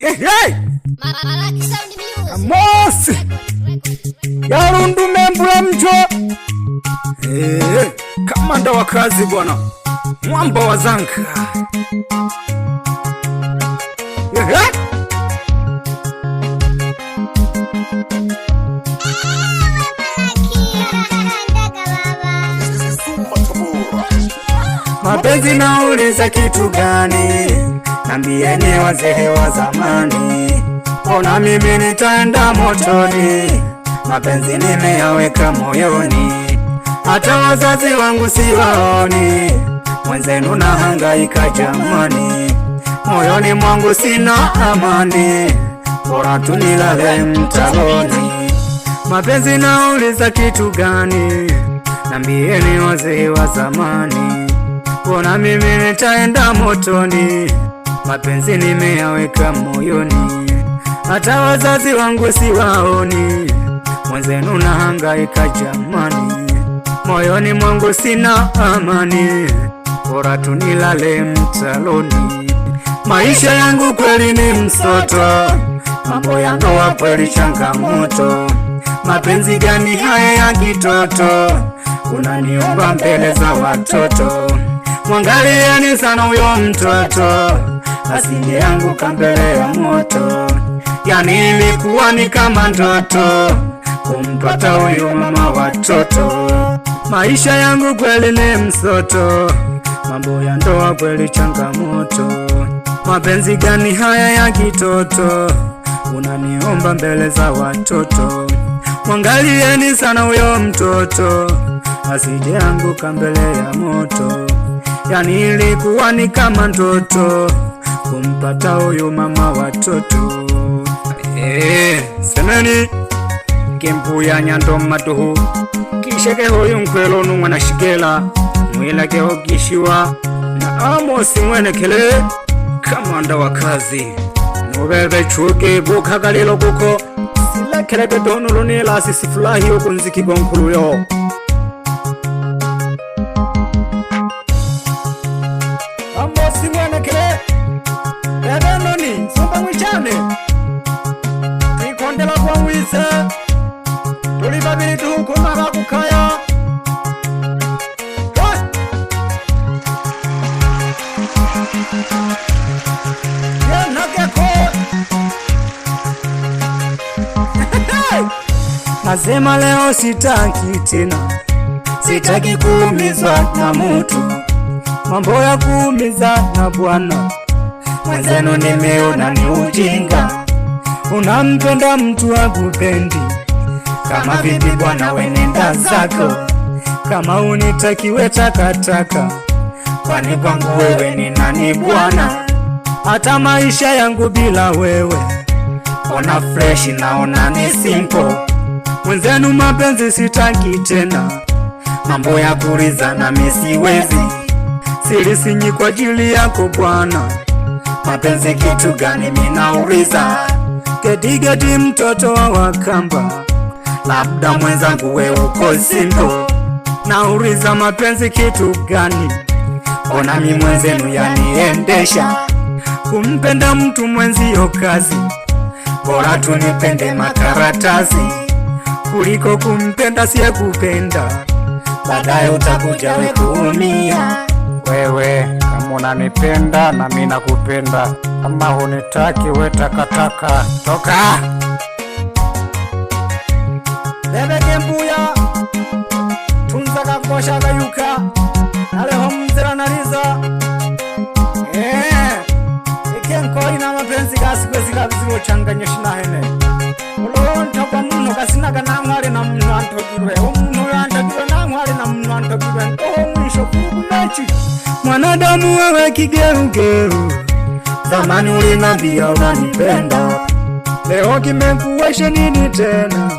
Hey! Amos! Yarundu membula mcho. Kamanda wa kazi bwana. Mwamba wa Zanka. Mapenzi nauliza kitu gani? Nambieni wazee wa zamani. Ona mimi nitaenda motoni. Mapenzi nimeyaweka moyoni. Hata wazazi wangu siwaoni. Mwenzenu nahangaika jamani. Moyoni mwangu sina amani. Bora tu nilale mtaloni. Mapenzi nauliza kitu gani? Nambieni wazee wa zamani. Ona mimi nitaenda motoni. Mapenzi nimeyaweka moyoni. Hata wazazi wangu siwaoni. Mwenzenu nahangaika jamani. Moyoni mwangu sina amani. Bora tu nilale mtaloni. Maisha yangu kweli ni msoto. Mambo ya ndoa kweli changamoto. Mapenzi gani haya ya kitoto? Unaniomba mbele za watoto. Mwangalieni sana huyo mtoto. Asije yangu mbele ya moto. Yani ilikuwa ni kama ndoto kumpata huyo mama watoto. Maisha yangu kweli ni msoto. Mambo ya ndoa kweli changamoto. Mapenzi gani haya ya kitoto? Unaniomba mbele za watoto. Mwangalieni sana huyo mtoto. Asije yangu mbele ya moto. Yani ilikuwa ni kama ndoto kumpata huyo mama watoto. Semeni Kempu ya Nyando Matuhu Kisheke hoyu mkwelo nungwana shigela Mwila keho kishiwa Na Amos mwene kele Kamanda wa kazi Nubebe chuke buka galilo kuko Sila kele bedonu lunila sisifulahi ukunziki gonkulu yo. Amos mwene kele Bedonu ni Sumba mwichane Kondela kwa mwise Tuli babili tuhuku mara kukaya Yenakeko Nasema leo sitaki tena. Sitaki kuumizwa na mtu. Mambo ya kuumiza na bwana mwenzenu nimeona ni ujinga. Unampenda mtu akupendi. Kama vipi bwana wenenda zako. Kama unitakiwe takataka. Kwani kwangu wewe ni nani bwana? Hata maisha yangu bila wewe ona fresh naona ni simple. Mwenzenu mapenzi sitaki tena. Mambo ya kuriza na misiwezi. Silisinyi kwa ajili yako bwana. Mapenzi kitu gani minauriza? Gedigedi mtoto wa Wakamba. Labda mwenzangu we uko simple. Nauriza mapenzi kitu gani? Ona mi mwenzenu yaniendesha. Kumpenda mtu mwenzio kazi. Bora tunipende makaratasi kuliko kumpenda siye kupenda. Baadaye utakuja we kuumia. Wewe kama unanipenda na mimi nakupenda. Kama hunitaki we takataka. Toka! Bebe Kembuya Tunzaka kosha gayuka Naleho mzira naliza. Ikenko ina mapenzi kasi kwezi kabiziro changanya shinahene. Ulonta kwa munu kasinaga na mwale na munu antogirwe. Munu antogirwe na mwale na munu antogirwe. Oho mwisho kukunachi. Mwanadamu wewe kigeugeu. Zamani ulinambia unanipenda. Leo kimekuweshe nini tena?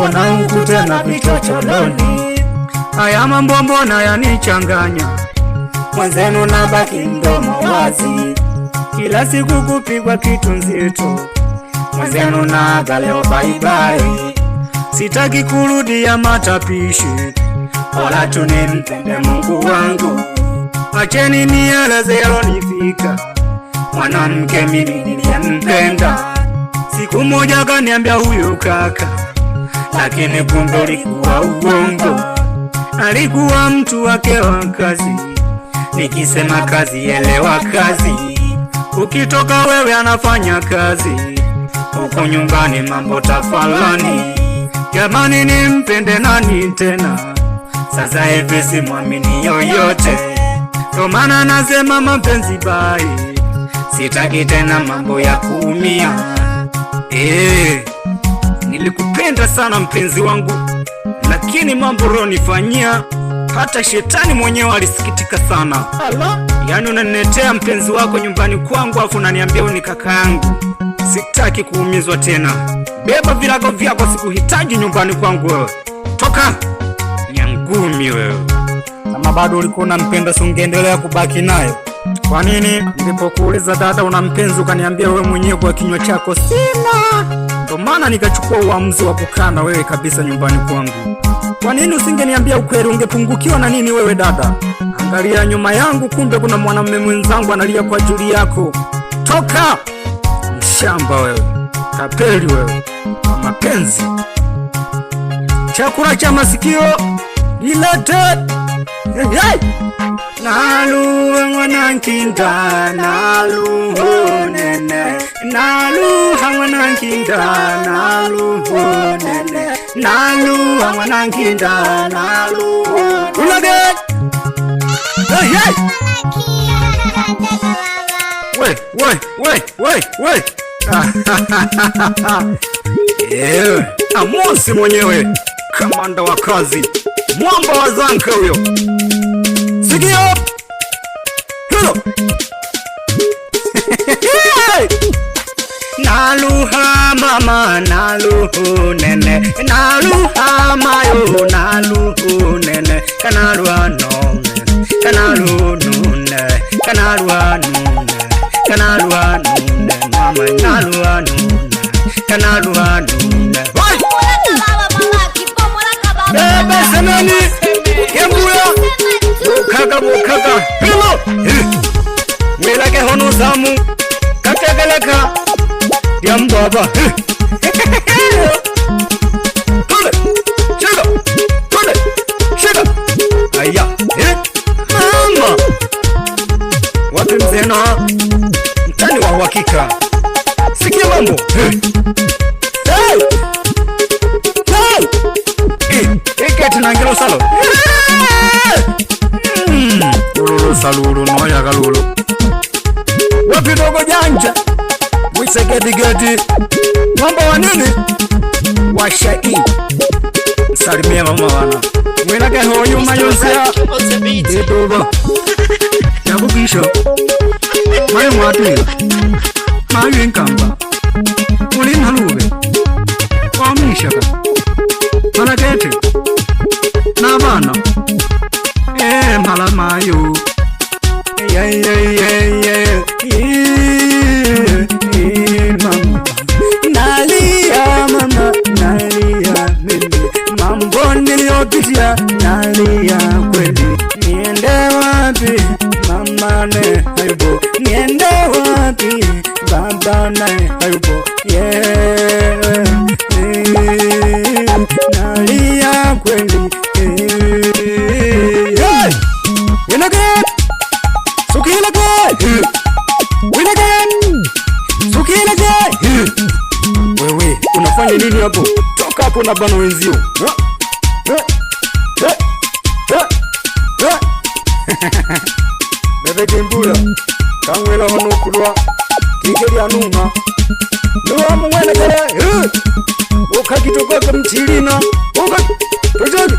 Ona huku tena vichocholoni. Haya mambo mbona yanichanganya. Mwenzenu nabaki mdomo wazi. Kila siku kupigwa kitu nzito. Mwenzenu naaga leo bye bye. Sitaki kurudia matapishi. Bora tu nimpende Mungu wangu. Acheni nieleze yalonifika. mwanamke mimi niliyempenda. Siku moja kaniambia huyo kaka, lakini kumbe ulikuwa uongo. Alikuwa mtu wake wa kazi, nikisema kazi elewa kazi. Ukitoka wewe anafanya kazi, huko nyumbani mambo tafalani. Jamani nimpende nani tena, sasa hivi simwamini yoyote. Ndo maana nasema mapenzi bai, sitaki tena mambo ya kuumia. Nilikupenda sana mpenzi wangu, lakini mambo ulionifanyia hata shetani mwenyewe alisikitika sana. Yani unaniletea mpenzi wako nyumbani kwangu afu unaniambia ni kaka yangu. Sitaki kuumizwa tena. Beba virago vyako, sikuhitaji nyumbani kwangu wewe. Toka nyangumi wewe. Kama bado ulikuwa unampenda ungeendelea kubaki naye. Kwa nini nilipokuuliza dada una mpenzi ukaniambia wewe mwenyewe kwa kinywa chako sina? Ndio maana nikachukua uamuzi wa kukaa na wewe kabisa nyumbani kwangu. Kwa nini usingeniambia ukweli? Ungepungukiwa na nini wewe dada? Angalia nyuma yangu, kumbe kuna mwanamume mwenzangu analia kwa ajili yako. Toka mshamba wewe, tapeli wewe, mapenzi. Chakula cha masikio ilete. Naluha mwanankinda, naluhonene, naluha mwanankinda, naluhonene, naluha mwanankinda, naluhonene. Ulage! We! Amosi mwenyewe, kamanda wa kazi, mwamba wa Zanka huyo. Sikio! Hilo! Naluha mama, naluhu nene, naluha mayo, naluhu nene, kanaluha nome, kanaluhu nune, kanaluha nune, kanaluha nune, mama, naluha nune, kanaluha nune. Bebe semeni, kembuya! Mukaga hilo melake hono zamu kategeleka ya mbaba shega aya mama wapi mzena mtani wa uhakika. Sikia mambo iketi na ngelo salo salulu noya kalulu wapi dogo janja mwisegedigedi mambo wa nini washai salimia mama wana mwinake hoyu mayosea itoba yakubisho mayo mwatuila mayo inkamba muli nhalube wamishaka malakete na bana mala mayo mama nalia, mama nalia, mimi mambo niliyopitia nalia kweli. Niende wapi mama ne hayupo, niende wapi baba ne hayupo, nalia kweli. Wewe unafanya nini hapo? Toka hapo na bana wenzio. Bebe kimbula kamwela hono kulwa kikeli anuma ndio mwene kale ukakitoka kumchilina tojagi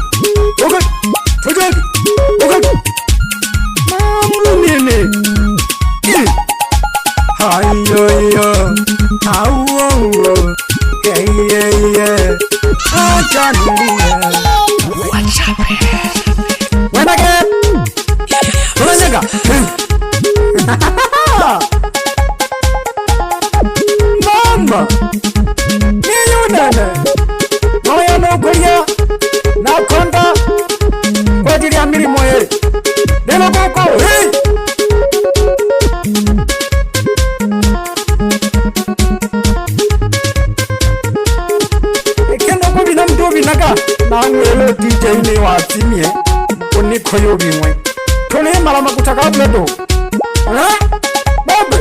nini hayo awo achanulia wenake unanyega mama niyunene moyo nukulia nakonda kwa ajili ya milima koyo bimwe tone mala makutaka bledo babe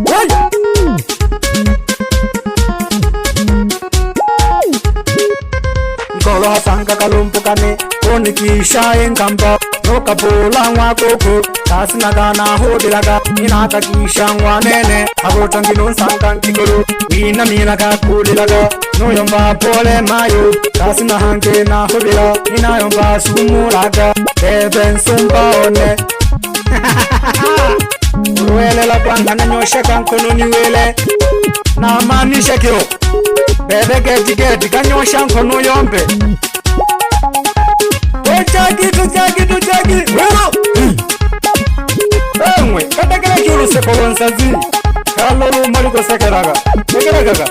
waya Nkolo hasanga kalumpukane onikisha enkamba nokapola nwa koko tasina kana hodilaga inaka kisha nwa nene abotangino nsanga nkikoro mina kakulilaga noyomba pole mayo tasina hanke na hodila inayomba sumulaga bebe nsumba one uwele la kwanga na nyosha kankono niwele na manisha kio bebe geti kanyosha nkono yombe Tuchagi wero Emwe katakera kyuru seko wansazi kalolo maliko sekeraga sekeraga